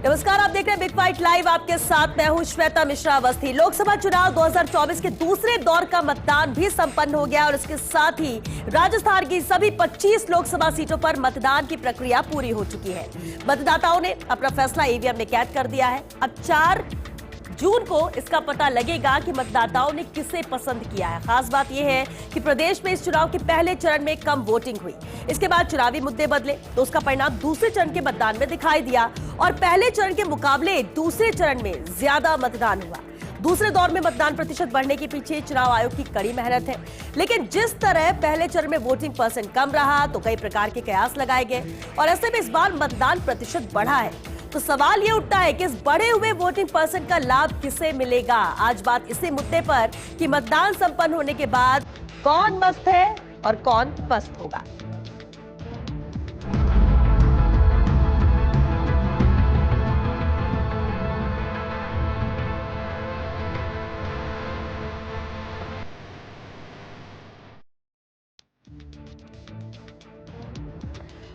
नमस्कार, आप देख रहे हैं बिग फाइट लाइव। आपके साथ मैं हूं श्वेता मिश्रा अवस्थी। लोकसभा चुनाव 2024 के दूसरे दौर का मतदान भी संपन्न हो गया और इसके साथ ही राजस्थान की सभी 25 लोकसभा सीटों पर मतदान की प्रक्रिया पूरी हो चुकी है। मतदाताओं ने अपना फैसला ईवीएम में कैद कर दिया है। अब 4 जून को इसका पता लगेगा कि मतदाताओं ने किसे पसंद किया है। खास बात यह है कि प्रदेश में इस चुनाव के पहले चरण में कम वोटिंग हुई, इसके बाद चुनावी मुद्दे बदले तो उसका परिणाम दूसरे चरण के मतदान में दिखाई दिया और पहले चरण के मुकाबले दूसरे चरण में ज्यादा मतदान हुआ। दूसरे दौर में मतदान प्रतिशत बढ़ने के पीछे चुनाव आयोग की कड़ी मेहनत है, लेकिन जिस तरह पहले चरण में वोटिंग परसेंट कम रहा तो कई प्रकार के कयास लगाए गए और ऐसे में इस बार मतदान प्रतिशत बढ़ा है। तो सवाल ये उठता है कि इस बढ़े हुए वोटिंग परसेंट का लाभ किसे मिलेगा। आज बात इसी मुद्दे पर कि मतदान संपन्न होने के बाद कौन मस्त है और कौन पस्त होगा।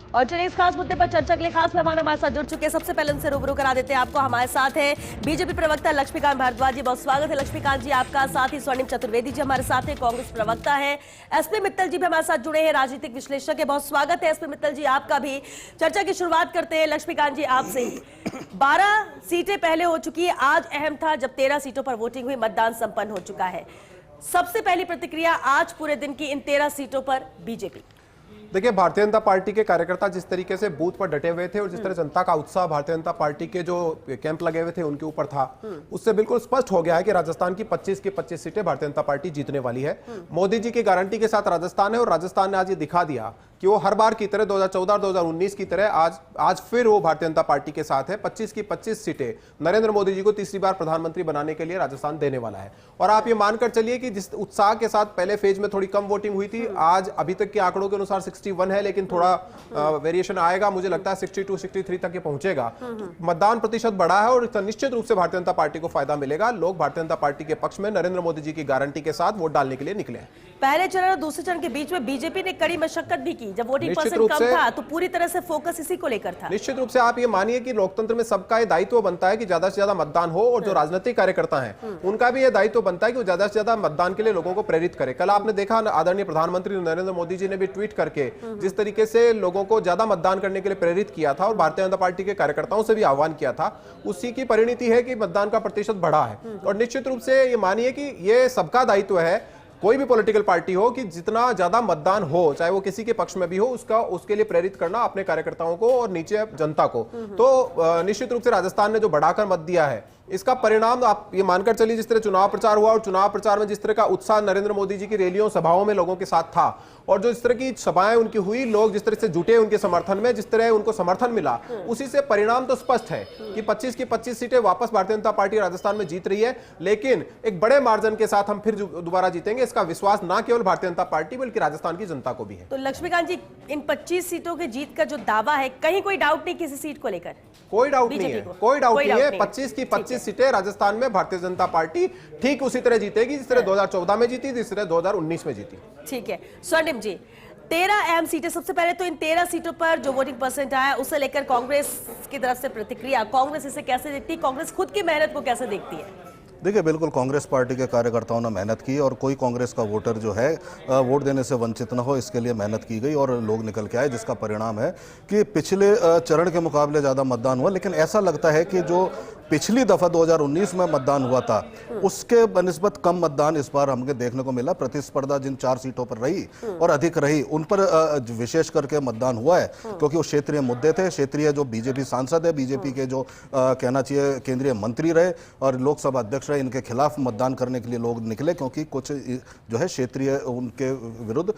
और चलिए इस खास मुद्दे पर चर्चा के लिए खास मेहमान हमारे साथ जुड़ चुके हैं। सबसे पहले उनसे रूबरू करा देते हैं आपको। हमारे साथ है बीजेपी प्रवक्ता लक्ष्मीकांत भारद्वाज जी, बहुत स्वागत है लक्ष्मीकांत जी आपका। साथ ही स्वर्णिम चतुर्वेदी जी हमारे साथ है, कांग्रेस प्रवक्ता है। एसपी मित्तल जी भी हमारे साथ जुड़े हैं, राजनीतिक विश्लेषक है, बहुत स्वागत है एसपी मित्तल जी आपका भी। चर्चा की शुरुआत करते हैं लक्ष्मीकांत जी आपसे ही। 12 सीटें पहले हो चुकी है, आज अहम था जब 13 सीटों पर वोटिंग हुई, मतदान संपन्न हो चुका है। सबसे पहली प्रतिक्रिया आज पूरे दिन की इन 13 सीटों पर बीजेपी। देखिए, भारतीय जनता पार्टी के कार्यकर्ता जिस तरीके से बूथ पर डटे हुए थे और जिस तरह जनता का उत्साह भारतीय जनता पार्टी के जो कैंप लगे हुए थे उनके ऊपर था, उससे बिल्कुल स्पष्ट हो गया है कि राजस्थान की 25 की 25 सीटें भारतीय जनता पार्टी जीतने वाली है। मोदी जी की गारंटी के साथ राजस्थान है और राजस्थान ने आज ये दिखा दिया कि वो हर बार की तरह 2014 2019 की तरह आज फिर वो भारतीय जनता पार्टी के साथ है। 25 की 25 सीटें नरेंद्र मोदी जी को तीसरी बार प्रधानमंत्री बनाने के लिए राजस्थान देने वाला है। और आप ये मानकर चलिए कि जिस उत्साह के साथ पहले फेज में थोड़ी कम वोटिंग हुई थी, आज अभी तक के आंकड़ों के अनुसार 61 है, लेकिन थोड़ा वेरिएशन आएगा। मुझे लगता है 62 63 तक ये पहुंचेगा। मतदान प्रतिशत बढ़ा है और निश्चित रूप से भारतीय जनता पार्टी को फायदा मिलेगा। लोग भारतीय जनता पार्टी के पक्ष में नरेंद्र मोदी जी की गारंटी के साथ वोट डालने के लिए निकले हैं। पहले चरण और दूसरे चरण के बीच में बीजेपी ने कड़ी मशक्कत भी की। जब वोटिंग परसेंट कम था तो पूरी तरह से फोकस इसी को लेकर था। निश्चित रूप से आप ये मानिए कि लोकतंत्र में सबका ये दायित्व बनता है कि ज्यादा से ज्यादा मतदान हो और जो राजनीतिक कार्यकर्ता हैं उनका भी ये दायित्व बनता है कि वो ज्यादा से ज्यादा मतदान के लिए लोगों को प्रेरित करे। कल आपने देखा आदरणीय प्रधानमंत्री नरेंद्र मोदी जी ने भी ट्वीट करके जिस तरीके से लोगों को ज्यादा मतदान करने के लिए प्रेरित किया था और भारतीय जनता पार्टी के कार्यकर्ताओं से भी आह्वान किया था, उसी की परिणति है कि मतदान का प्रतिशत बढ़ा है। और निश्चित रूप से ये मानिए कि ये सबका दायित्व है, कोई भी पॉलिटिकल पार्टी हो, कि जितना ज्यादा मतदान हो, चाहे वो किसी के पक्ष में भी हो, उसके लिए प्रेरित करना अपने कार्यकर्ताओं को और नीचे जनता को। तो निश्चित रूप से राजस्थान ने जो बढ़ाकर मत दिया है, इसका परिणाम आप ये मानकर चलिए जिस तरह चुनाव प्रचार हुआ और चुनाव प्रचार में जिस तरह का उत्साह नरेंद्र मोदी जी की रैलियों सभाओं में लोगों के साथ था और जो इस तरह की सभाएं उनकी हुई, लोग जिस तरह से जुटे उनके समर्थन में, जिस तरह उनको समर्थन मिला, उसी से परिणाम तो स्पष्ट है कि 25 की 25 सीटें वापस भारतीय जनता पार्टी राजस्थान में जीत रही है। लेकिन एक बड़े मार्जिन के साथ हम फिर दोबारा जीतेंगे, इसका विश्वास न केवल भारतीय जनता पार्टी बल्कि राजस्थान की जनता को भी है। तो लक्ष्मीकांत जी, इन 25 सीटों के जीत का जो दावा है, कहीं कोई डाउट नहीं किसी सीट को लेकर? कोई डाउट नहीं है, कोई डाउट नहीं है। 25 की 25 सीटें राजस्थान में भारतीय जनता पार्टी ठीक उसी तरह जीतेगी जिस तरह 2014 में जीती, जिस तरह 2019 में जीती। ठीक है स्वर्णिम जी, 13 अहम सीटें। सबसे पहले तो इन 13 सीटों पर जो वोटिंग परसेंट आया उसे लेकर कांग्रेस की तरफ से प्रतिक्रिया, कांग्रेस इसे कैसे देखती है, कांग्रेस खुद की मेहनत को कैसे देखती है? देखिए, बिल्कुल कांग्रेस पार्टी के कार्यकर्ताओं ने मेहनत की और कोई कांग्रेस का वोटर जो है वोट देने से वंचित न हो, इसके लिए मेहनत की गई और लोग निकल के आए, जिसका परिणाम है कि पिछले चरण के मुकाबले ज़्यादा मतदान हुआ। लेकिन ऐसा लगता है कि जो पिछली दफ़ा 2019 में मतदान हुआ था उसके बनिस्बत कम मतदान इस बार हमें देखने को मिला। प्रतिस्पर्धा जिन 4 सीटों पर रही और अधिक रही, उन पर विशेष करके मतदान हुआ है क्योंकि वो क्षेत्रीय मुद्दे थे। क्षेत्रीय जो बीजेपी सांसद है, बीजेपी के जो कहना चाहिए केंद्रीय मंत्री रहे और लोकसभा अध्यक्ष रहे, इनके खिलाफ मतदान करने के लिए लोग निकले क्योंकि कुछ जो है क्षेत्रीय उनके विरुद्ध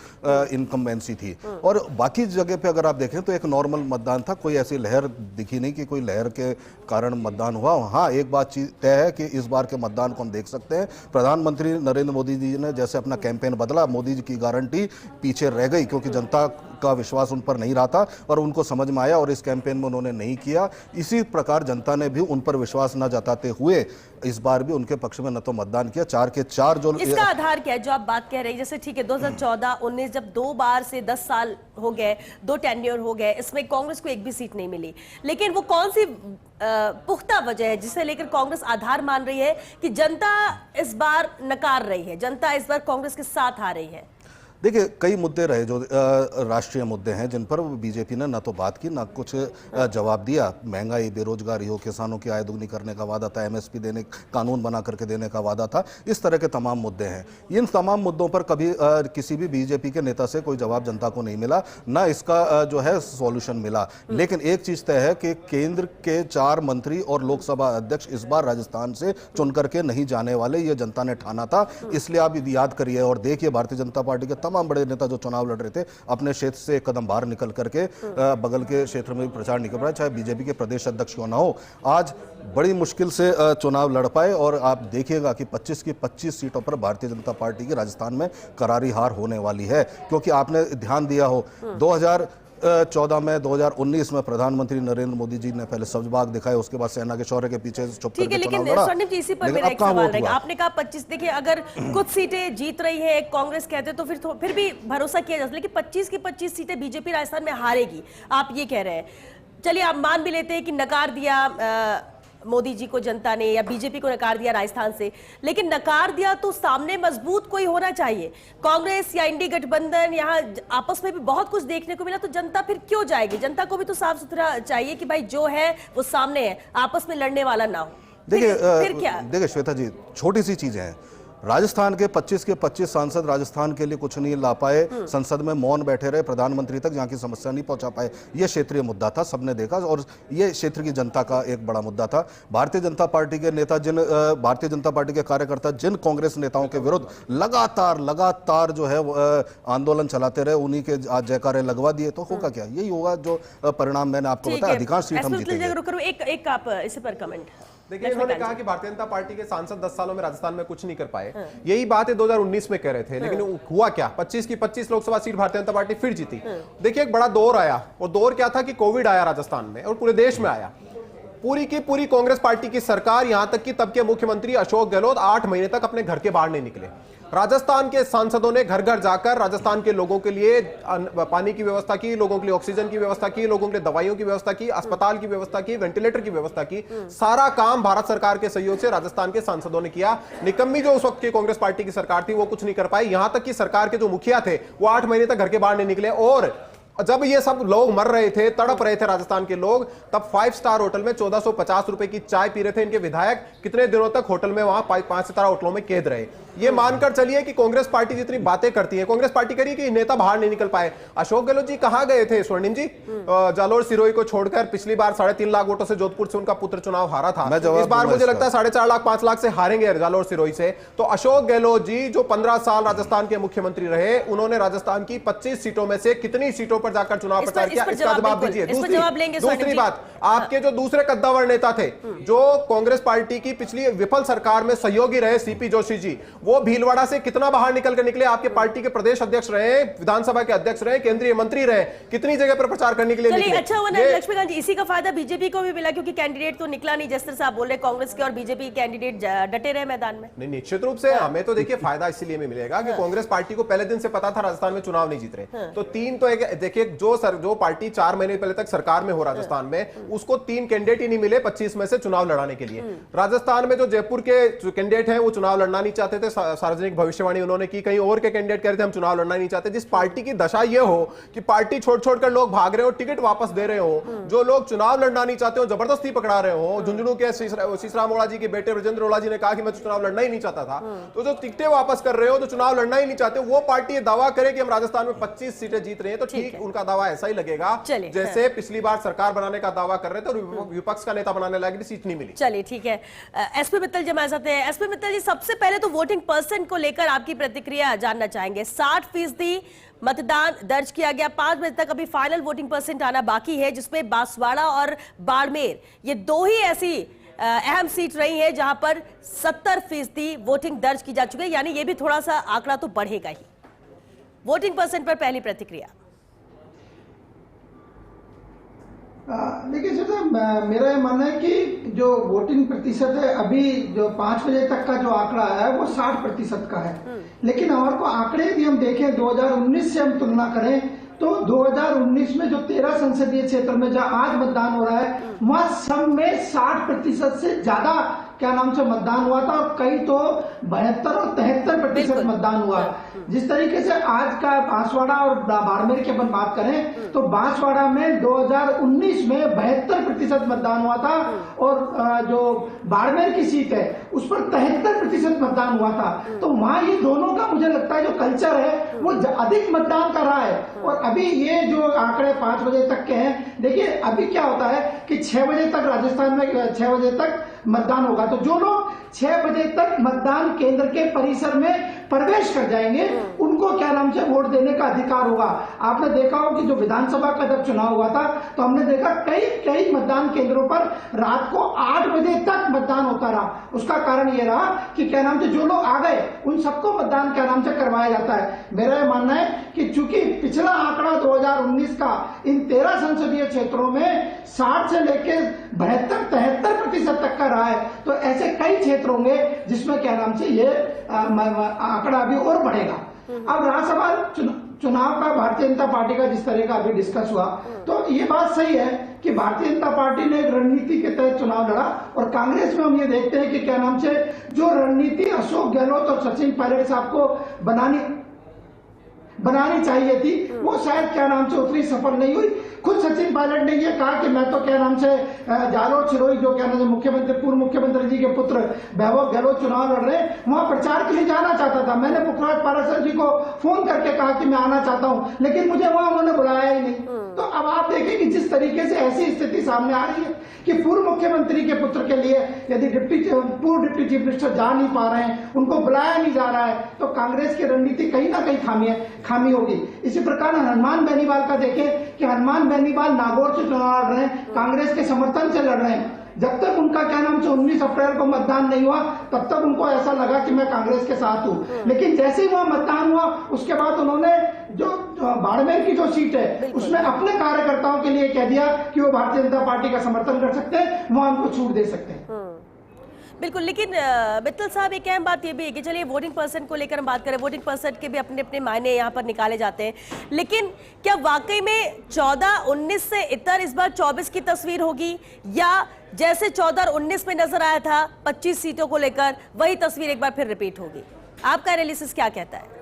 इनकम्बेंसी थी। और बाकी जगह पे अगर आप देखें तो एक नॉर्मल मतदान था, कोई ऐसी लहर दिखी नहीं कि कोई लहर के कारण मतदान हुआ। हाँ, एक बात तय है कि इस बार के मतदान को हम देख सकते हैं, प्रधानमंत्री नरेंद्र मोदी जी ने जैसे अपना कैंपेन बदला, मोदी जी की गारंटी पीछे रह गई क्योंकि जनता का विश्वास उन पर नहीं रहा था और उनको समझ में आया और इस कैंपेन में उन्होंने नहीं किया। इसी प्रकार जनता ने भी उन पर विश्वास न जताते हुए इस बार भी उनके पक्ष में न तो मतदान किया। 4 के 4 जो इसका आधार क्या है जो आप बात कह रहे हैं? जैसे ठीक है 2014-19 जब 2 बार से 10 साल हो गए, 2 टेन्योर हो गए, इसमें कांग्रेस को एक भी सीट नहीं मिली, लेकिन वो कौन सी पुख्ता वजह है जिसे लेकर कांग्रेस आधार मान रही है कि जनता इस बार नकार रही है, जनता इस बार कांग्रेस के साथ आ रही है? देखिए, कई मुद्दे रहे जो राष्ट्रीय मुद्दे हैं जिन पर बीजेपी ने ना तो बात की ना कुछ जवाब दिया। महंगाई, बेरोजगारी हो, किसानों की आय दुगनी करने का वादा था, एमएसपी देने, कानून बना करके देने का वादा था, इस तरह के तमाम मुद्दे हैं। इन तमाम मुद्दों पर कभी किसी भी बीजेपी के नेता से कोई जवाब जनता को नहीं मिला, ना इसका जो है सॉल्यूशन मिला। लेकिन एक चीज तय है कि केंद्र के 4 मंत्री और लोकसभा अध्यक्ष इस बार राजस्थान से चुन करके नहीं जाने वाले, ये जनता ने ठाना था। इसलिए आप याद करिए और देखिए, भारतीय जनता पार्टी के तमाम बड़े नेता जो चुनाव लड़ रहे थे अपने क्षेत्र से एक कदम बाहर निकल करके बगल के क्षेत्र में भी प्रचार निकल रहा है, चाहे बीजेपी के प्रदेश अध्यक्ष क्यों ना हो, आज बड़ी मुश्किल से चुनाव लड़ पाए। और आप देखिएगा कि 25 की 25 सीटों पर भारतीय जनता पार्टी की राजस्थान में करारी हार होने वाली है। क्योंकि आपने ध्यान दिया हो 2014 में, 2019 में प्रधानमंत्री नरेंद्र मोदी जी ने पहले सब्जबाग दिखाए, उसके बाद सेना के शौर्य के पीछे चुप करके चुनाव लड़ा। इसी पर मेरा एक सवाल रहेगा। आपने कहा 25, देखिए अगर कुछ सीटें जीत रही है कांग्रेस कहते तो फिर भी भरोसा किया जा सकता है, लेकिन 25 की 25 सीटें बीजेपी राजस्थान में हारेगी, आप ये कह रहे हैं। चलिए आप मान भी लेते हैं कि नकार दिया मोदी जी को जनता ने या बीजेपी को नकार दिया राजस्थान से, लेकिन नकार दिया तो सामने मजबूत कोई होना चाहिए। कांग्रेस या इंडी गठबंधन, यहाँ आपस में भी बहुत कुछ देखने को मिला, तो जनता फिर क्यों जाएगी? जनता को भी तो साफ सुथरा चाहिए कि भाई जो है वो सामने है, आपस में लड़ने वाला ना हो। देखिए फिर क्या? देखिए श्वेता जी, छोटी सी चीजें हैं। राजस्थान के 25 के 25 सांसद राजस्थान के लिए कुछ नहीं ला पाए, संसद में मौन बैठे रहे, प्रधानमंत्री तक जहां की समस्या नहीं पहुंचा पाए। यह क्षेत्रीय मुद्दा था, सबने देखा और यह क्षेत्र की जनता का एक बड़ा मुद्दा था। भारतीय जनता पार्टी के नेता भारतीय जनता पार्टी के कार्यकर्ता जिन कांग्रेस नेताओं के विरुद्ध लगातार जो है आंदोलन चलाते रहे, उन्हीं के आज जयकारे लगवा दिए, तो होगा क्या? यही होगा जो परिणाम मैंने आपको बताया, अधिकांश सीट हम जीतेंगे। एक आप इसी पर कमेंट। देखिए, उन्होंने कहा कि भारतीय जनता पार्टी के सांसद 10 सालों में राजस्थान में कुछ नहीं कर पाए। यही बात है 2019 में कह रहे थे, लेकिन हुआ क्या? 25 की 25 लोकसभा सीट भारतीय जनता पार्टी फिर जीती। देखिए, एक बड़ा दौर आया, और दौर क्या था कि कोविड आया राजस्थान में और पूरे देश में आया। पूरी की पूरी कांग्रेस पार्टी की सरकार, यहां तक कि तब के मुख्यमंत्री अशोक गहलोत 8 महीने तक अपने घर के बाहर नहीं निकले। राजस्थान के सांसदों ने घर घर जाकर राजस्थान के लोगों के लिए पानी की व्यवस्था की, लोगों के लिए ऑक्सीजन की व्यवस्था की, लोगों के लिए दवाइयों की व्यवस्था की, अस्पताल की व्यवस्था की, वेंटिलेटर की व्यवस्था की। सारा काम भारत सरकार के सहयोग से राजस्थान के सांसदों ने किया। निकम्मी जो उस वक्त की कांग्रेस पार्टी की सरकार थी वो कुछ नहीं कर पाई। यहां तक कि सरकार के जो मुखिया थे वो 8 महीने तक घर के बाहर नहीं निकले। और जब ये सब लोग मर रहे थे, तड़प रहे थे राजस्थान के लोग, तब 5 स्टार होटल में 1450 रुपए की चाय पी रहे थे इनके विधायक। कितने दिनों तक होटल में, वहां 5 सितारा होटलों में कैद रहे। ये मानकर चलिए कि कांग्रेस पार्टी जितनी बातें करती है, कांग्रेस पार्टी करिए कि नेता बाहर नहीं निकल पाए। अशोक गहलोत जी कहां गए थे स्वर्णिम जी? जालोर सिरोही को छोड़कर पिछली बार 3.5 लाख वोटों से जोधपुर से उनका पुत्र चुनाव हारा था। इस बार मुझे लगता है 4.5 लाख 5 लाख से हारेंगे जालोर सिरोही से। तो अशोक गहलोत जी जो 15 साल राजस्थान के मुख्यमंत्री रहे, उन्होंने राजस्थान की 25 सीटों में से कितनी सीटों पर जाकर चुनाव प्रचार किया, इसका जवाब दीजिए। दूसरी बात, आपके जो दूसरे कद्दावर नेता थे जो कांग्रेस पार्टी की पिछली विफल सरकार में सहयोगी रहे, सीपी जोशी जी, वो भीलवाड़ा से कितना बाहर निकल कर निकले? आपके पार्टी के प्रदेश अध्यक्ष रहे, विधानसभा के अध्यक्ष रहे, केंद्रीय मंत्री रहे, कितनी जगह पर प्रचार करने के लिए निकले। अच्छा हुआ ना लक्ष्मीकांत जी, इसी का फायदा बीजेपी को भी मिला, क्योंकि कैंडिडेट तो निकला नहीं। जिस तरह से आप बोल रहे, कांग्रेस के और बीजेपी कैंडिडेट डटे रहे मैदान में। नहीं, निश्चित रूप से हमें तो देखिए फायदा इसीलिए मिलेगा कि कांग्रेस पार्टी को पहले दिन से पता था राजस्थान में चुनाव नहीं जीत रहे। तो 3 तो देखिए, जो पार्टी 4 महीने पहले तक सरकार में हो राजस्थान में, उसको 3 कैंडिडेट ही नहीं मिले 25 में से चुनाव लड़ाने के लिए। राजस्थान में जो जयपुर के कैंडिडेट हैं वो चुनाव लड़ना नहीं चाहते थे, सार्वजनिक भविष्यवाणी उन्होंने की। कहीं और के कैंडिडेट कह रहे थे हम चुनाव लड़ना नहीं चाहते। जिस पार्टी की दशा ये हो कि पार्टी छोड़ छोड़कर लोग भाग रहे हो, टिकट वापस दे रहे हो, जो लोग चुनाव लड़ना नहीं चाहते हो जबरदस्ती पकड़ा रहे हो। झुंझुनू के शीशराम ओड़ा जी के बेटे ब्रजेंद्र ओड़ा जी ने कहा कि मैं चुनाव लड़ना ही नहीं चाहता था। तो जो टिकटें वापस कर रहे हो, जो चुनाव लड़ना ही नहीं चाहते, वो पार्टी ये दावा करे कि हम राजस्थान में 25 सीटें जीत रहे हैं, तो ठीक उनका दावा ऐसा ही लगेगा जैसे पिछली बार सरकार बनाने का दावा कर रहे थे और विपक्ष का नेता बनाने लायक भी सीट नहीं मिली। चलिए ठीक है, एसपी मित्तल जी हमारे साथ हैं। एसपी मित्तल जी, सबसे पहले तो वोटिंग परसेंट को लेकर आपकी प्रतिक्रिया जानना चाहेंगे। 60% मतदान दर्ज किया गया, 5 बजे तक अभी फाइनल वोटिंग परसेंट आना बाकी है, जिसमें बांसवाड़ा और बाड़मेर ये 2 ही ऐसी अहम सीट रही है जहां पर 70% वोटिंग दर्ज की जा चुकी है, यानी ये भी थोड़ा सा आंकड़ा तो बढ़ेगा ही। वोटिंग परसेंट पर पहली प्रतिक्रिया। देखिए सर, मेरा ये मानना है कि जो वोटिंग प्रतिशत है अभी जो 5 बजे तक का जो आंकड़ा है वो 60% का है। लेकिन हमारे को आंकड़े यदि हम देखें 2019 से हम तुलना करें तो 2019 में जो 13 संसदीय क्षेत्र में जहां आज मतदान हो रहा है वहां सब में 60% से ज्यादा क्या नाम से मतदान हुआ था और कई तो 72 और 73% मतदान हुआ। जिस तरीके से आज का बांसवाड़ा और बाड़मेर की अपन बात करें तो बांसवाड़ा में 2019 में 72% मतदान हुआ था और जो बाड़मेर की सीट है उस पर 73% मतदान हुआ था। तो वहां ये दोनों का मुझे लगता है जो कल्चर है वो अधिक मतदान कर रहा है। और अभी ये जो आंकड़े 5 बजे तक के हैं, देखिए अभी क्या होता है कि 6 बजे तक राजस्थान में 6 बजे तक मतदान होगा तो जो लोग 6 बजे तक मतदान केंद्र के परिसर में प्रवेश कर जाएंगे उनको क्या नाम से वोट देने का अधिकार होगा। आपने देखा हो कि जो विधानसभा का जब चुनाव हुआ था तो हमने देखा कई मतदान केंद्रों पर रात को 8 बजे तक मतदान होता रहा। उसका कारण ये रहा कि क्या नाम से जो लोग आ गए उन सबको मतदान क्या नाम से करवाया जाता है। मेरा यह मानना है कि चूंकि पिछला आंकड़ा 2019 का इन 13 संसदीय क्षेत्रों में 60 से लेकर 72-73% तक का रहा है तो ऐसे कई क्षेत्र होंगे जिसमें क्या नाम से ये आंकड़ा अभी और बढ़ेगा। अब रहा सवाल चुनाव का भारतीय जनता पार्टी का जिस तरह का अभी डिस्कस हुआ तो ये बात सही है कि भारतीय जनता पार्टी ने एक रणनीति के तहत चुनाव लड़ा और कांग्रेस में हम ये देखते हैं कि क्या नाम से जो रणनीति अशोक गहलोत और सचिन पायलट साहब को बनानी चाहिए थी वो शायद क्या नाम से उतनी सफल नहीं हुई। खुद सचिन पायलट ने ये कहा कि मैं तो क्या नाम से जालोर छिरोई जो क्या नाम से मुख्यमंत्री पूर्व मुख्यमंत्री जी के पुत्र वैभव गहलोत चुनाव लड़ रहे हैं वहां प्रचार के लिए जाना चाहता था। मैंने पुखराज पाराशर जी को फोन करके कहा कि मैं आना चाहता हूं लेकिन मुझे वहां उन्होंने बुलाया ही नहीं। तो अब आप देखें कि जिस तरीके से ऐसी स्थिति सामने आ रही है कि पूर्व मुख्यमंत्री के पुत्र के लिए यदि पूर्व डिप्टी चीफ मिनिस्टर जा नहीं पा रहे हैं उनको बुलाया नहीं जा रहा है तो कांग्रेस की रणनीति कहीं ना कहीं खामी होगी। इसी प्रकार हनुमान बेनीवाल का देखें कि हनुमान बेनीवाल नागौर से चुनाव लड़ रहे हैं, कांग्रेस के समर्थन से लड़ रहे हैं। जब तक उनका क्या नाम से 19 अप्रैल को मतदान नहीं हुआ तब तक उनको ऐसा लगा कि मैं कांग्रेस के साथ हूं। लेकिन जैसे ही वहां मतदान हुआ उसके बाद उन्होंने जो बाड़मेर की जो सीट है उसमें अपने कार्यकर्ताओं के लिए कह दिया कि वो भारतीय जनता पार्टी का समर्थन कर सकते हैं, वहां उनको छूट दे सकते हैं। बिल्कुल, लेकिन मित्तल साहब एक अहम बात ये भी है कि चलिए वोटिंग पर्सन को लेकर हम बात करें, वोटिंग पर्सन के भी अपने अपने मायने यहाँ पर निकाले जाते हैं, लेकिन क्या वाकई में 14-19 से इतर इस बार 24 की तस्वीर होगी या जैसे 14 और 19 में नजर आया था 25 सीटों को लेकर वही तस्वीर एक बार फिर रिपीट होगी? आपका एनालिसिस क्या कहता है?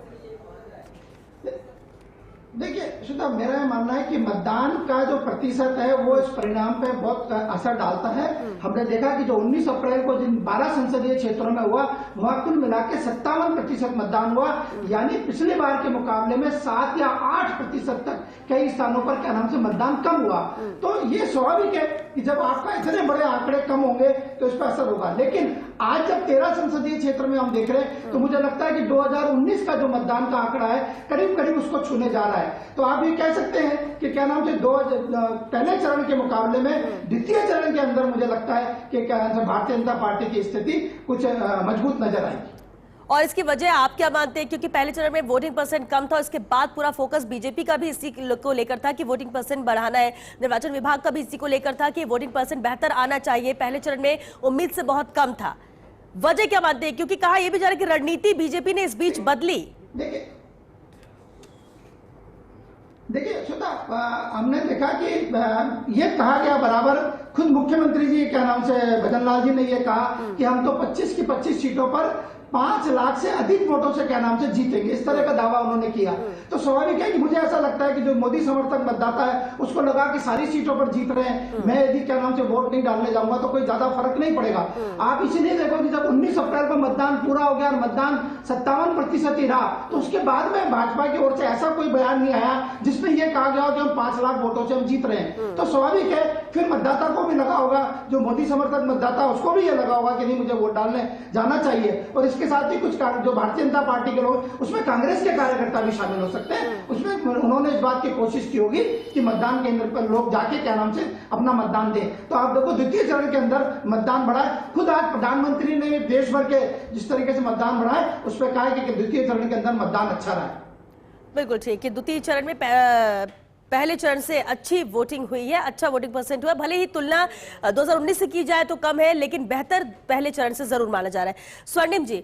देखिए श्वेता, मेरा मानना है कि मतदान का जो प्रतिशत है वो इस परिणाम पे बहुत असर डालता है। हमने देखा कि जो 19 अप्रैल को जिन 12 संसदीय क्षेत्रों में हुआ वहां कुल मिला के 57% मतदान हुआ, यानी पिछले बार के मुकाबले में 7 या 8% तक कई स्थानों पर क्या नाम से मतदान कम हुआ। तो ये स्वाभाविक है कि जब आपका इतने बड़े आंकड़े कम होंगे तो इस पर असर होगा। लेकिन आज जब 13 संसदीय क्षेत्र में हम देख रहे हैं तो मुझे लगता है कि 2019 का जो मतदान का आंकड़ा है करीब करीब उसको छूने जा रहा है। तो आप ये कह सकते हैं कि क्या नाम से पहले चरण के मुकाबले में द्वितीय चरण के अंदर मुझे लगता है कि क्या नाम से भारतीय जनता पार्टी की स्थिति कुछ मजबूत नजर आएगी। और इसकी वजह आप क्या मानते हैं? क्योंकि पहले चरण में वोटिंग परसेंट कम था, उसके बाद पूरा फोकस बीजेपी का भी इसी को लेकर था कि वोटिंग परसेंट बढ़ाना है, निर्वाचन विभाग का भी इसी को लेकर था कि वोटिंग परसेंट बेहतर आना चाहिए। पहले चरण में उम्मीद से बहुत कम था, वजह क्या मानते हैं? क्योंकि कहा यह भी जा रहा है कि रणनीति बीजेपी ने इस बीच बदली। देखिए श्वेता, हमने देखा कि ये कहा गया बराबर, खुद मुख्यमंत्री जी क्या नाम से भजनलाल जी ने ये कहा कि हम तो 25 की 25 सीटों पर 5 लाख से अधिक वोटों से क्या नाम से जीतेंगे, इस तरह का दावा उन्होंने किया। तो स्वाभाविक है कि मुझे ऐसा लगता है कि जो मोदी समर्थक मतदाता है उसको लगा कि सारी सीटों पर जीत रहे हैं, मैं यदि क्या नाम से वोट नहीं डालने जाऊंगा तो कोई ज्यादा फर्क नहीं पड़ेगा। आप इसीलिए देखो कि जब 19 अप्रैल को मतदान पूरा हो गया और मतदान 57% ही रहा तो उसके बाद में भाजपा की ओर से ऐसा कोई बयान नहीं आया जिसमें यह कहा गया हो कि हम 5 लाख वोटों से हम जीत रहे हैं। तो स्वाभाविक है फिर मतदाता को भी लगा होगा, जो मोदी समर्थक मतदाता उसको भी यह लगा होगा कि नहीं, मुझे वोट डालने जाना चाहिए। और इसके साथ ही कुछ जो भारतीय जनता पार्टी के लोग, उसमें कांग्रेस के कार्यकर्ता भी शामिल हो सकते हैं, उसमें उन्होंने इस बात की कोशिश की होगी कि मतदान केंद्र पर लोग जाके क्या नाम से अपना मतदान दें। तो आप देखो द्वितीय चरण के अंदर मतदान बढ़ा है। खुद आज प्रधानमंत्री ने देश भर के जिस तरीके से मतदान बढ़ा है उस पर कहा है कि द्वितीय चरण के अंदर मतदान अच्छा रहा है। बिल्कुल ठीक है, द्वितीय चरण में पहले चरण से अच्छी वोटिंग हुई है, अच्छा वोटिंग परसेंट हुआ, भले ही तुलना 2019 से की जाए तो कम है, लेकिन बेहतर पहले चरण से जरूर माना जा रहा है। स्वर्णिम जी,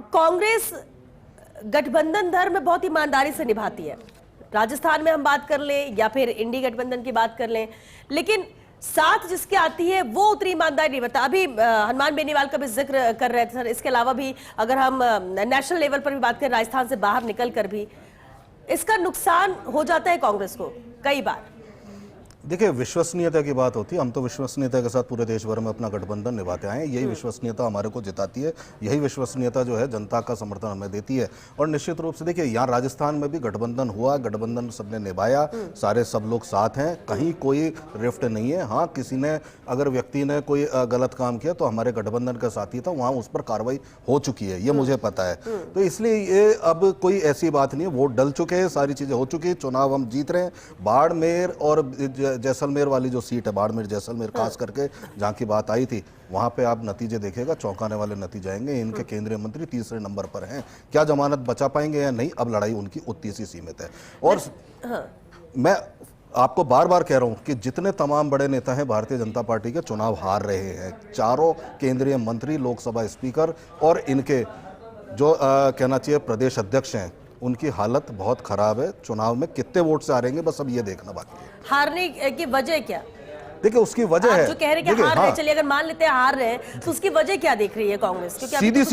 कांग्रेस गठबंधन धर्म बहुत ईमानदारी से निभाती है, राजस्थान में हम बात कर लें या फिर इंडी गठबंधन की बात कर लें, लेकिन साथ जिसके आती है वो उतनी ईमानदारी नहीं बता। अभी हनुमान बेनीवाल का भी जिक्र कर रहे थे सर, इसके अलावा भी अगर हम नेशनल लेवल पर भी बात करें, राजस्थान से बाहर निकल कर भी इसका नुकसान हो जाता है कांग्रेस को कई बार। देखिए, विश्वसनीयता की बात होती है, हम तो विश्वसनीयता के साथ पूरे देश भर में अपना गठबंधन निभाते आए हैं, यही विश्वसनीयता हमारे को जिताती है, यही विश्वसनीयता जो है जनता का समर्थन हमें देती है। और निश्चित रूप से देखिए, यहाँ राजस्थान में भी गठबंधन हुआ, गठबंधन सबने निभाया, सारे सब लोग साथ हैं, कहीं कोई रिफ्ट नहीं है। हाँ, किसी ने अगर व्यक्ति ने कोई गलत काम किया तो हमारे गठबंधन का साथी था, वहाँ उस पर कार्रवाई हो चुकी है, ये मुझे पता है। तो इसलिए ये अब कोई ऐसी बात नहीं है, वोट डल चुके हैं, सारी चीज़ें हो चुकी है, चुनाव हम जीत रहे हैं। बाड़मेर और जैसलमेर वाली जो सीट है, बाड़मेर जैसलमेर खास करके जहाँ की बात आई थी, वहाँ पे आप नतीजे देखेगा, चौंकाने वाले नतीजे आएंगे। इनके केंद्रीय मंत्री तीसरे नंबर पर हैं, क्या जमानत बचा पाएंगे या नहीं, अब लड़ाई उनकी उतनी सी सीमित है। और मैं आपको बार बार कह रहा हूं कि जितने तमाम बड़े नेता हैं भारतीय जनता पार्टी के, चुनाव हार रहे हैं। चारों केंद्रीय मंत्री, लोकसभा स्पीकर और इनके जो कहना चाहिए प्रदेश अध्यक्ष हैं, उनकी हालत बहुत खराब है। चुनाव में कितने वोट से हारेंगे, बस अब ये देखना बाकी है। हारने की वजह क्या? देखिए, उसकी वजह है जो कह रहे हैं कि हार रहे, चलिए अगर मान लेते हैं हार रहे हैं, तो उसकी वजह क्या देख रही है कांग्रेस? सीधी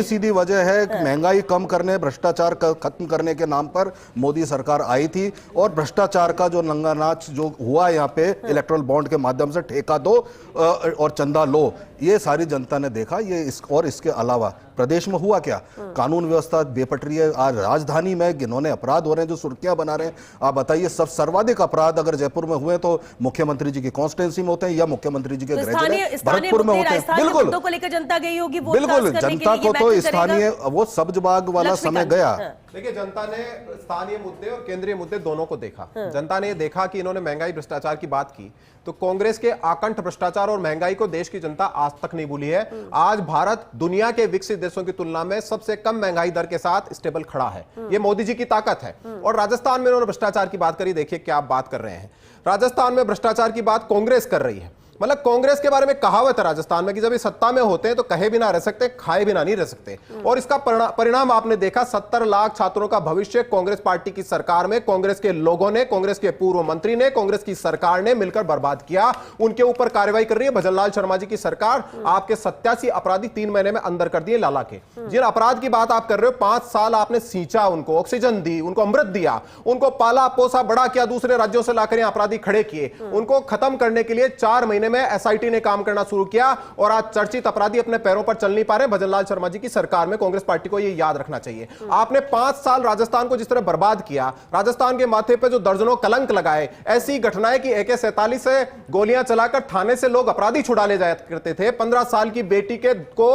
सीधी वजह है महंगाई कम करने, भ्रष्टाचार खत्म करने के नाम पर मोदी सरकार आई थी, और भ्रष्टाचार का जो नंगा नाच जो हुआ यहाँ पे इलेक्ट्रल बॉन्ड के माध्यम से, ठेका दो और चंदा लो, ये सारी जनता ने देखा। ये और इसके अलावा प्रदेश में हुआ क्या, कानून व्यवस्था बेपटरी है। आज राजधानी में गिनौने अपराध हो रहे हैं, जो सुर्खियां बना रहे हैं। आप बताइए, सब सर्वाधिक अपराध अगर जयपुर में हुए तो मुख्यमंत्री जी की कॉन्स्टिट्यूंसी में होते हैं या मुख्यमंत्री जी के गृह भरतपुर में होते हैं। बिल्कुल को लेकर जनता गई होगी, बिल्कुल जनता को तो स्थानीय वो सब्ज बाग वाला समय गया। देखिए, जनता ने स्थानीय मुद्दे और केंद्रीय मुद्दे दोनों को देखा। जनता ने देखा कि इन्होंने महंगाई भ्रष्टाचार की बात की, तो कांग्रेस के आकंठ भ्रष्टाचार और महंगाई को देश की जनता आज तक नहीं भूली है। आज भारत दुनिया के विकसित देशों की तुलना में सबसे कम महंगाई दर के साथ स्टेबल खड़ा है, ये मोदी जी की ताकत है। और राजस्थान में उन्होंने भ्रष्टाचार की बात करी, देखिए क्या आप बात कर रहे हैं। राजस्थान में भ्रष्टाचार की बात कांग्रेस कर रही है। मतलब कांग्रेस के बारे में कहावत है राजस्थान में कि जब ये सत्ता में होते हैं तो कहे बिना रह सकते, खाए बिना नहीं रह सकते। और इसका परिणाम आपने देखा, 70 लाख छात्रों का भविष्य कांग्रेस पार्टी की सरकार में कांग्रेस के लोगों ने, कांग्रेस के पूर्व मंत्री ने, कांग्रेस की सरकार ने मिलकर बर्बाद किया। उनके ऊपर कार्रवाई कर रही है भजनलाल शर्मा जी की सरकार। आपके 87 अपराधी 3 महीने में अंदर कर दिए लाला के। जिन अपराध की बात आप कर रहे हो, 5 साल आपने सींचा, उनको ऑक्सीजन दी, उनको अमृत दिया, उनको पाला पोसा बड़ा किया, दूसरे राज्यों से लाकर अपराधी खड़े किए। उनको खत्म करने के लिए 4 महीने में एसआईटी ने काम करना शुरू किया, और आज चर्चित अपराधी अपने पैरों पर चल नहीं पा रहे भजनलाल शर्मा जी की सरकार में। कांग्रेस पार्टी को यह याद रखना चाहिए। आपने 5 साल राजस्थान को जिस तरह बर्बाद किया, राजस्थान के माथे पे जो दर्जनों कलंक लगाए, ऐसी घटनाएं कि AK-47 से गोलियां चलाकर थाने से लोग अपराधी छुड़ा ले जाया करते थे। 15 साल की बेटी को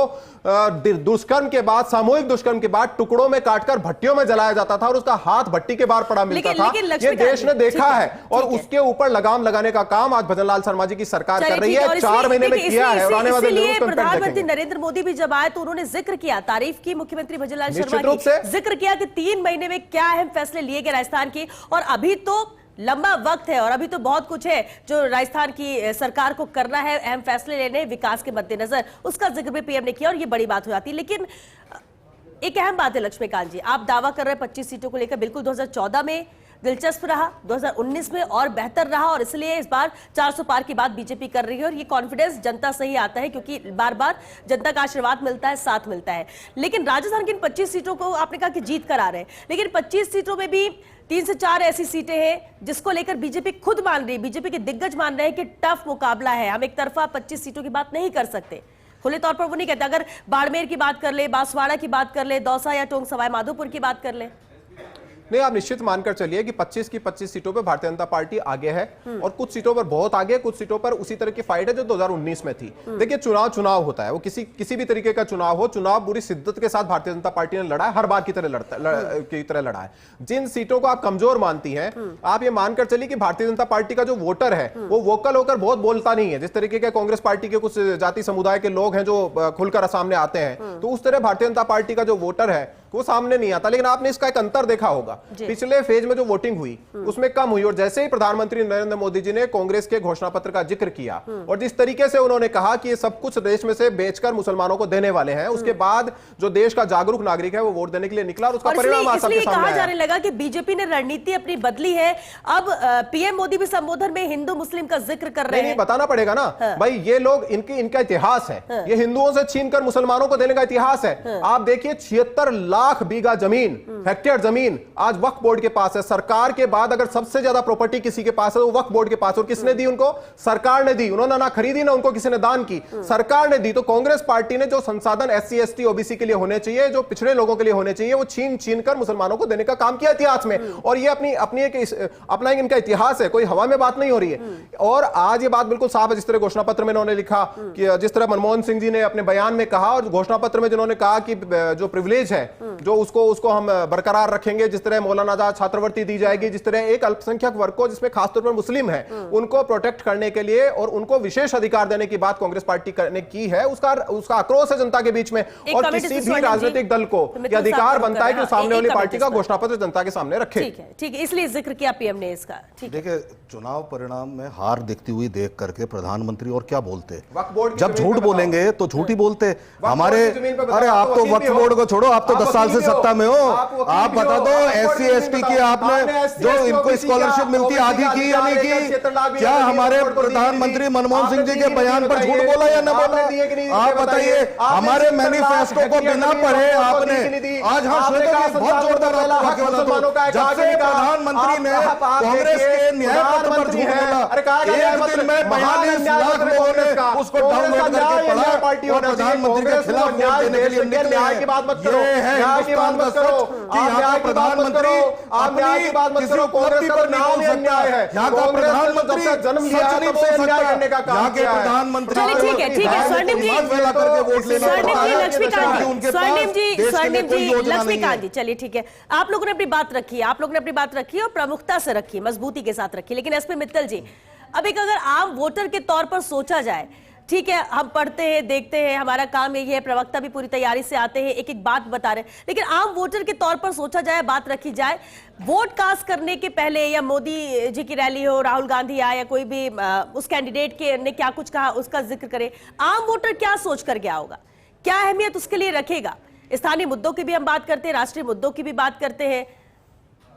दुष्कर्म के बाद, सामूहिक दुष्कर्म के बाद टुकड़ों में काटकर भट्टियों में जलाया जाता था और उसका हाथ भट्टी के बाहर पड़ा मिलता था। ये देश ने देखा है, और उसके ऊपर लगाम लगाने का काम आज भजनलाल शर्मा जी की सरकार कर रही है। 4 महीने में किया है, और आने वाले दिनों में प्रधानमंत्री नरेंद्र मोदी भी जब आए तो उन्होंने जिक्र किया, तारीफ की मुख्यमंत्री भजनलाल शर्मा की, जिक्र किया कि 3 महीने में क्या अहम फैसले लिए गए राजस्थान की। और अभी तो लंबा वक्त है और अभी तो बहुत कुछ है जो राजस्थान की सरकार को करना है, अहम फैसले लेने विकास के मद्देनजर, उसका जिक्र भी पीएम ने किया और ये बड़ी बात हो जाती है। लेकिन एक अहम बात है लक्ष्मीकांत जी, आप दावा कर रहे हैं 25 सीटों को लेकर, बिल्कुल 2014 में दिलचस्प रहा, 2019 में और बेहतर रहा, और इसलिए इस बार 400 पार की बात बीजेपी कर रही है। और ये कॉन्फिडेंस जनता से ही आता है, क्योंकि बार बार जनता का आशीर्वाद मिलता है, साथ मिलता है। लेकिन राजस्थान की इन 25 सीटों को आपने कहा कि जीत कर आ रहे हैं, लेकिन 25 सीटों में भी 3 से 4 ऐसी सीटें हैं जिसको लेकर बीजेपी खुद मान रही है, बीजेपी के दिग्गज मान रहे हैं कि टफ मुकाबला है, हम एक तरफा 25 सीटों की बात नहीं कर सकते। खुले तौर पर वो नहीं कहते। अगर बाड़मेर की बात कर ले, बांसवाड़ा की बात कर ले, दौसा या टोंक सवाई माधोपुर की बात कर ले, नहीं, आप निश्चित मानकर चलिए कि 25 की 25 सीटों पर भारतीय जनता पार्टी आगे है, और कुछ सीटों पर बहुत आगे, कुछ सीटों पर उसी तरह की फाइट है जो 2019 में थी। देखिए, चुनाव होता है, वो किसी भी तरीके का चुनाव हो, चुनाव पूरी शिद्दत के साथ भारतीय जनता पार्टी ने लड़ा है, हर बार की तरह लड़ा है। जिन सीटों को आप कमजोर मानती हैं, आप ये मानकर चलिए कि भारतीय जनता पार्टी का जो वोटर है वो वोकल होकर बहुत बोलता नहीं है। जिस तरीके के कांग्रेस पार्टी के कुछ जाति समुदाय के लोग हैं जो खुलकर सामने आते हैं, तो उस तरह भारतीय जनता पार्टी का जो वोटर है वो सामने नहीं आता। लेकिन आपने इसका एक अंतर देखा होगा, पिछले फेज में जो वोटिंग हुई उसमें कम हुई, और जैसे ही प्रधानमंत्री नरेंद्र मोदी जी ने कांग्रेस के घोषणा पत्र का जिक्र किया और जिस तरीके से उन्होंने कहा कि ये सब कुछ देश में से बेचकर मुसलमानों को देने वाले हैं, उसके बाद जो देश का जागरूक नागरिक है वो वोट देने के लिए निकला, और उसका परिणाम आज सबके सामने कहा आया। जाने लगा कि बीजेपी ने रणनीति अपनी बदली है। अब पीएम मोदी भी संबोधन में हिंदू मुस्लिम का जिक्र कर रहे हैं। नहीं, बताना पड़ेगा ना भाई, ये लोग इनका इतिहास है, ये हिंदुओं से छीनकर मुसलमानों को देने का इतिहास है। आप देखिए 76 लाख बीघा जमीन, हेक्टेयर जमीन आज वक्फ बोर्ड के पास है। सरकार के बाद अगर सबसे ज्यादा प्रॉपर्टी किसी के पास है तो वक्फ बोर्ड के पास, और किसने दी उनको? सरकार ने दी। उन्होंने ना खरीदी ना उनको किसी ने दान की, सरकार ने दी। तो कांग्रेस पार्टी ने जो संसाधन SC ST OBC के लिए होने चाहिए, जो पिछड़े लोगों के लिए होने चाहिए, वो छीन कर मुसलमानों को देने का काम किया इतिहास में। और ये अपना इनका इतिहास है, कोई हवा में बात नहीं हो रही है। और आज ये बात बिल्कुल साफ है, जिस तरह घोषणा पत्र में उन्होंने लिखा कि जिस तरह मनमोहन सिंह जी ने अपने बयान में कहा, और घोषणा पत्र में जिन्होंने कहा कि जो प्रिविलेज है जो उसको हम बरकरार रखेंगे, जिस तरह मौलाना आजाद छात्रवृत्ति दी जाएगी, जिस तरह एक अल्पसंख्यक वर्ग को जिसमें खासतौर पर मुस्लिम है उनको प्रोटेक्ट करने के लिए और उनको विशेष अधिकार देने की बात कांग्रेस पार्टी ने की है, उसका आक्रोश है जनता के बीच में। और किसी भी राजनीतिक दल को यह अधिकार बनता है कि सामने वाली पार्टी का घोषणा पत्र जनता के सामने रखे। ठीक है, इसलिए जिक्र किया पीएम ने इसका। देखिए, चुनाव परिणाम में हार दिखती हुई देख करके प्रधानमंत्री और क्या बोलते, वक्फ जब झूठ बोलेंगे तो झूठ ही बोलते। हमारे अरे आप तो वक्फ बोर्ड को छोड़ो, आप तो 10 साल से सत्ता में हो, आप बता दो SC ST की आपने जो इनको स्कॉलरशिप मिलती आधी की या नहीं की? क्या हमारे प्रधानमंत्री मनमोहन सिंह जी के बयान पर झूठ बोला या न बोला? आप बताइए। हमारे मैनिफेस्टो को बिना पढ़े आपने आज, हाँ श्वेता बहुत जोरदार जब से प्रधानमंत्री ने कांग्रेस के न्याय पत्र पर झूठ बोला, एक दिन में 42 लाख लोगों ने उसको डाउनलोड करके पढ़ा और प्रधानमंत्री के खिलाफ वोट देने के लिए निकले। ये है हिंदुस्तान का सच कि यहाँ का प्रधानमंत्री अपनी किसी उपलब्धि पर नहीं बोल सकता है। यहाँ का प्रधानमंत्री जन्म लिया नहीं बोल सकता। यहाँ के प्रधानमंत्री ठीक है स्वर्णिम जी, लक्ष्मीकांत जी, चलिए ठीक है, आप लोगों ने अपनी बात रखी है, आप लोगों ने अपनी बात रखी है और प्रमुखता से रखी, मजबूती के साथ रखी। लेकिन SP मित्तल जी, अब एक अगर आम वोटर के तौर पर सोचा जाए, ठीक है, हम पढ़ते हैं, देखते हैं, हमारा काम यही है, प्रवक्ता भी पूरी तैयारी से आते हैं, एक एक बात बता रहे हैं, लेकिन आम वोटर के तौर पर सोचा जाए, बात रखी जाए, वोट कास्ट करने के पहले या मोदी जी की रैली हो, राहुल गांधी आए या कोई भी उस कैंडिडेट के ने क्या कुछ कहा उसका जिक्र करे, आम वोटर क्या सोच कर गया होगा, क्या अहमियत उसके लिए रखेगा? स्थानीय मुद्दों की भी हम बात करते हैं, राष्ट्रीय मुद्दों की भी बात करते हैं,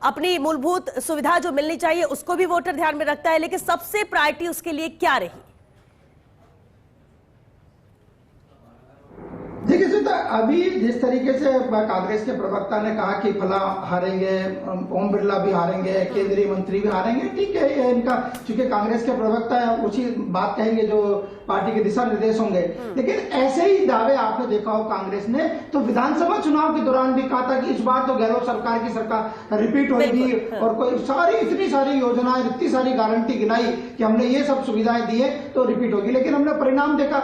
अपनी मूलभूत सुविधा जो मिलनी चाहिए उसको भी वोटर ध्यान में रखता है, लेकिन सबसे प्रायोरिटी उसके लिए क्या रही? देखिए सीता, अभी जिस तरीके से कांग्रेस के प्रवक्ता ने कहा कि फला हारेंगे, ओम बिरला भी हारेंगे, केंद्रीय मंत्री भी हारेंगे, ठीक है, ये इनका चूंकि कांग्रेस के प्रवक्ता है उसी बात कहेंगे जो पार्टी के दिशा निर्देश होंगे। लेकिन ऐसे ही दावे आपने देखा हो कांग्रेस ने तो विधानसभा चुनाव के दौरान भी कहा था कि इस बार तो गहलोत सरकार की सरकार रिपीट होगी और कोई इतनी सारी योजनाएं, इतनी सारी गारंटी गिनाई कि हमने ये सब सुविधाएं दी है तो रिपीट होगी। लेकिन हमने परिणाम देखा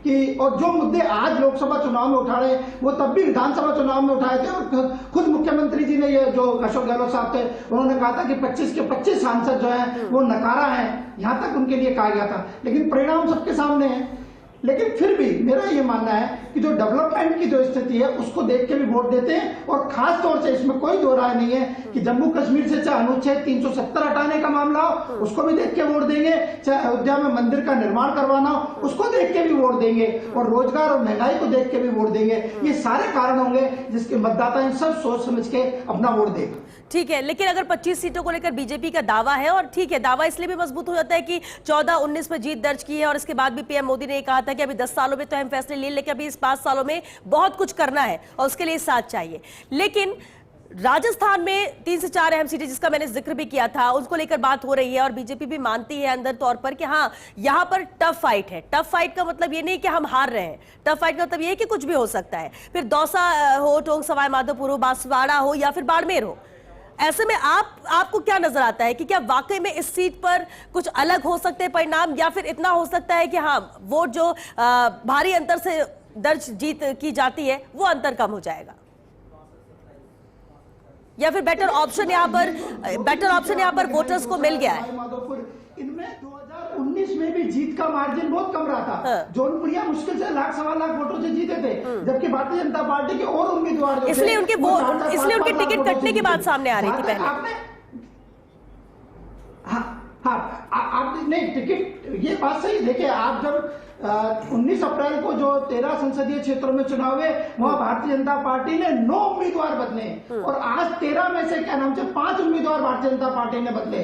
कि और जो मुद्दे आज लोकसभा चुनाव में उठा रहे हैं वो तब भी विधानसभा चुनाव में उठाए थे। और खुद मुख्यमंत्री जी ने ये जो अशोक गहलोत साहब थे उन्होंने कहा था कि 25 के 25 सांसद जो है वो नकारा है, यहां तक उनके लिए कहा गया था। लेकिन परिणाम सबके सामने है। लेकिन फिर भी मेरा ये मानना है कि जो डेवलपमेंट की जो स्थिति है उसको देख के भी वोट देते हैं। और खास तौर से इसमें कोई दो राय नहीं है कि जम्मू कश्मीर से चाहे अनुच्छेद 370 हटाने का मामला हो उसको भी देख के वोट देंगे, चाहे अयोध्या में मंदिर का निर्माण करवाना हो उसको देख के भी वोट देंगे, और रोजगार और महंगाई को देख के भी वोट देंगे। ये सारे कारण होंगे जिसके मतदाता इन सब सोच समझ के अपना वोट देगा। ठीक है, लेकिन अगर 25 सीटों को लेकर बीजेपी का दावा है, और ठीक है, दावा इसलिए भी मजबूत हो जाता है कि 14-19 में जीत दर्ज की है, और इसके बाद भी पीएम मोदी ने कहा था कि अभी 10 सालों में तो हम फैसले ले, लेकिन अभी इस 5 सालों में बहुत कुछ करना है और उसके लिए साथ चाहिए। लेकिन राजस्थान में 3 से 4 अहम सीटें जिसका मैंने जिक्र भी किया था उसको लेकर बात हो रही है, और बीजेपी भी मानती है अंदर तौर पर कि हाँ यहां पर टफ फाइट है। टफ फाइट का मतलब ये नहीं कि हम हार रहे हैं, टफ फाइट का मतलब ये है कि कुछ भी हो सकता है। फिर दौसा हो, टोंक सवाई माधोपुर हो, बांसवाड़ा हो या फिर बाड़मेर हो, ऐसे में आपको क्या नजर आता है कि क्या वाकई में इस सीट पर कुछ अलग हो सकते हैं परिणाम, या फिर इतना हो सकता है कि हाँ वोट जो भारी अंतर से दर्ज जीत की जाती है वो अंतर कम हो जाएगा, या फिर बेटर ऑप्शन यहाँ पर वोटर्स को मिल गया है? इनमें 2000 2019 में भी जीत का मार्जिन बहुत कम रहा था। हाँ। जौनपुरिया मुश्किल से 1.25 लाख वोटों से जीते थे, जबकि भारतीय जनता पार्टी के और उम्मीदवार जो थे, इसलिए उनके वो 4-4, इसलिए उनकी 5-5 लाख टिकट वोटों कटने से की बात जीते। सामने आ रही थी जहाँ तक पहले। आपने आप नहीं टिकट, ये बात सही। देखिए, आप जब 19 अप्रैल को जो 13 संसदीय क्षेत्रों में चुनाव हुए, वहां भारतीय जनता पार्टी ने 9 उम्मीदवार बदले और आज 13 में से क्या नाम से 5 उम्मीदवार भारतीय जनता पार्टी ने बदले।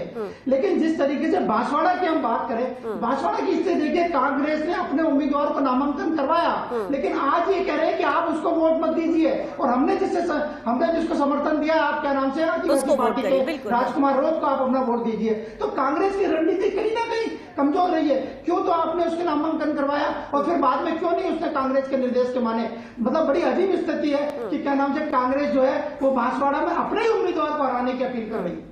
लेकिन जिस तरीके से बांसवाड़ा की हम बात करें, बांसवाड़ा की स्थिति देखिए, कांग्रेस ने अपने उम्मीदवार को नामांकन करवाया, लेकिन आज ये कह रहे हैं कि आप उसको वोट मत दीजिए, और हमने जिसको समर्थन दिया, आप क्या नाम से आदिवासी पार्टी के राजकुमार रोज को आप अपना वोट दीजिए। तो कांग्रेस की रणनीति कहीं ना कहीं कमजोर रही है। क्यों तो आपने उसके नामांकन करवाया और फिर बाद में क्यों नहीं उसने कांग्रेस के निर्देश के माने। मतलब बड़ी अजीब स्थिति है कि क्या नाम से कांग्रेस जो है वो बांसवाड़ा में अपने ही उम्मीदवार को हराने की अपील कर रही है।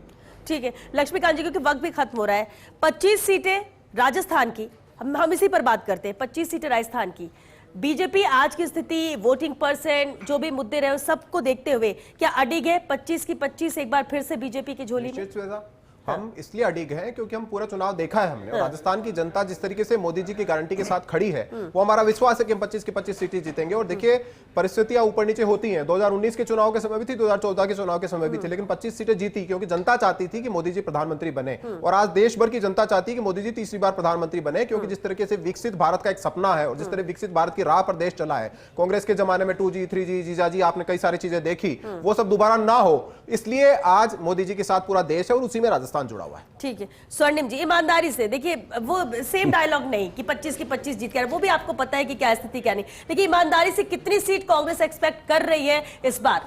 ठीक है लक्ष्मीकांत जी, क्योंकि वक्त भी खत्म हो रहा है। 25 सीटें राजस्थान की, हम इसी पर बात करते हैं। 25 सीटें राजस्थान की, बीजेपी आज की स्थिति, वोटिंग परसेंट, जो भी मुद्दे रहे सबको देखते हुए क्या अडिग है 25 की 25 एक बार फिर से बीजेपी की झोली में? हम इसलिए अडिग हैं क्योंकि हम पूरा चुनाव देखा है हमने, और राजस्थान की जनता जिस तरीके से मोदी जी की गारंटी के साथ खड़ी है, वो हमारा विश्वास है कि हम 25 की 25 सीटें जीतेंगे। और देखिए, परिस्थितियां ऊपर नीचे होती हैं। 2019 के चुनाव के समय भी थी, 2014 के चुनाव के समय भी थी, लेकिन 25 सीटें जीती क्योंकि जनता चाहती थी कि मोदी जी प्रधानमंत्री बने। और आज देश भर की जनता चाहती है कि मोदी जी तीसरी बार प्रधानमंत्री बने, क्योंकि जिस तरीके से विकसित भारत का एक सपना है और जिस तरह विकसित भारत की राह पर देश चला है, कांग्रेस के जमाने में 2G 3G जीजाजी आपने कई सारी चीजें देखी, वो सब दोबारा ना हो, इसलिए आज मोदी जी के साथ पूरा देश है और उसी में राजस्थान जुड़ा हुआ है। ठीक है स्वर्णिम जी, ईमानदारी से देखिए, वो सेम डायलॉग नहीं कि 25 की 25 जीत कर, वो भी आपको पता है कि क्या स्थिति क्या नहीं, लेकिन ईमानदारी से कितनी सीट कांग्रेस एक्सपेक्ट कर रही है इस बार?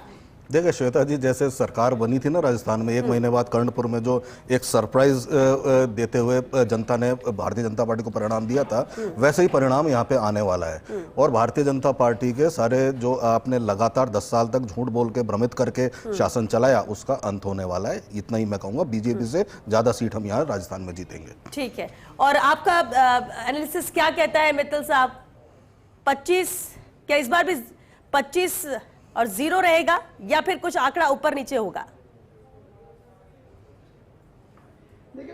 देखिए श्वेता जी, जैसे सरकार बनी थी ना राजस्थान में, 1 महीने बाद कर्णपुर में जो एक सरप्राइज देते हुए जनता ने भारतीय जनता पार्टी को परिणाम दिया था, वैसे ही परिणाम यहाँ पे आने वाला है। और भारतीय जनता पार्टी के सारे जो आपने लगातार 10 साल तक झूठ बोल के भ्रमित करके शासन चलाया, उसका अंत होने वाला है। इतना ही मैं कहूँगा, बीजेपी से ज्यादा सीट हम यहाँ राजस्थान में जीतेंगे। ठीक है, और आपका एनालिसिस क्या कहता है मित्तल साहब? 25 क्या इस बार भी 25 और 0 रहेगा या फिर कुछ आंकड़ा ऊपर नीचे होगा? देखिए,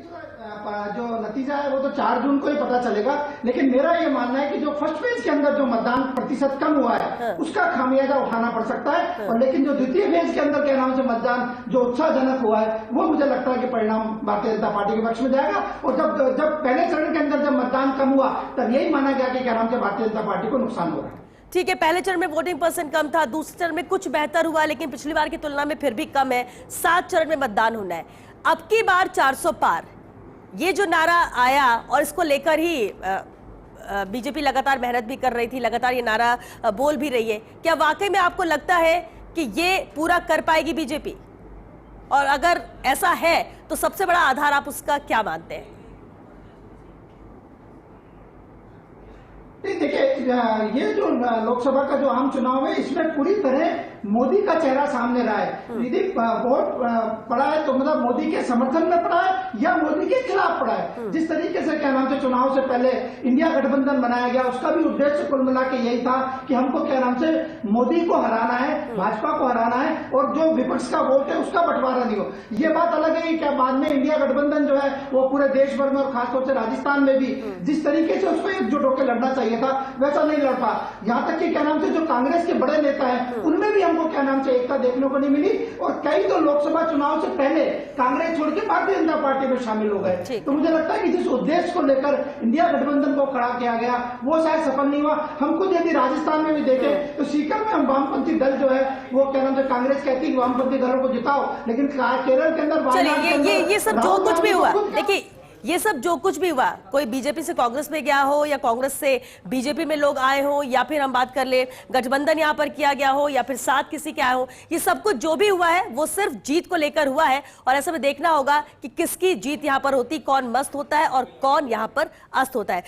जो नतीजा है वो तो 4 जून को ही पता चलेगा, लेकिन मेरा ये मानना है कि जो फर्स्ट फेज के अंदर जो मतदान प्रतिशत कम हुआ है, उसका खामियाजा उठाना पड़ सकता है। और लेकिन जो द्वितीय फेज के अंदर के नाम से मतदान जो उत्साहजनक हुआ है, वो मुझे लगता है कि परिणाम भारतीय जनता पार्टी के पक्ष में जाएगा। और जब पहले चरण के अंदर जब मतदान कम हुआ, तब यही माना गया कि क्या नाम से भारतीय जनता पार्टी को नुकसान हो रहा है। ठीक है, पहले चरण में वोटिंग परसेंट कम था, दूसरे चरण में कुछ बेहतर हुआ, लेकिन पिछली बार की तुलना में फिर भी कम है। 7 चरण में मतदान होना है। अब की बार 400 पार, ये जो नारा आया और इसको लेकर ही बीजेपी लगातार मेहनत भी कर रही थी, लगातार ये नारा बोल भी रही है। क्या वाकई में आपको लगता है कि ये पूरा कर पाएगी बीजेपी? और अगर ऐसा है तो सबसे बड़ा आधार आप उसका क्या मानते हैं? देखिए, ये जो लोकसभा का जो आम चुनाव है, इसमें पूरी तरह मोदी का चेहरा सामने रहा है। यदि वोट पड़ा है तो मतलब मोदी के समर्थन में पड़ा है या मोदी के खिलाफ पड़ा है। जिस तरीके से क्या नाम से चुनाव से पहले इंडिया गठबंधन बनाया गया, उसका भी उद्देश्य कुल मिला के यही था कि हमको क्या नाम से मोदी को हराना है, भाजपा को हराना है, और जो विपक्ष का वोट है उसका बंटवारा नहीं हो। ये बात अलग है कि क्या बाद में इंडिया गठबंधन जो है वो पूरे देश भर में और खासतौर से राजस्थान में भी जिस तरीके से उसको एकजुट होकर लड़ना चाहिए था, वैसा नहीं लड़ पा। यहाँ तक कि क्या नाम से जो कांग्रेस के बड़े नेता हैं, उनमें भी हमको क्या नाम से एकता देखने को नहीं मिली, और कई तो लोकसभा चुनाव से पहले कांग्रेस छोड़ के भारतीय जनता पार्टी में शामिल हो गए। तो मुझे लगता है कि जिस उद्देश्य को लेकर इंडिया गठबंधन को खड़ा किया गया, वो शायद सफल नहीं हुआ। हम खुद यदि राजस्थान में भी देखें तो सीकर में हम वामपंथी दल जो है वो क्या नाम से कांग्रेस कहती है वामपंथी दलों को जिताओ, लेकिन केरल के अंदर ये सब जो कुछ भी हुआ, देखिए ये सब जो कुछ भी हुआ, कोई बीजेपी से कांग्रेस में गया हो या कांग्रेस से बीजेपी में लोग आए हो, या फिर हम बात कर ले गठबंधन यहां पर किया गया हो या फिर साथ किसी के आए हो, ये सब कुछ जो भी हुआ है वो सिर्फ जीत को लेकर हुआ है। और ऐसे में देखना होगा कि किसकी जीत यहां पर होती, कौन मस्त होता है और कौन यहां पर अस्त होता है।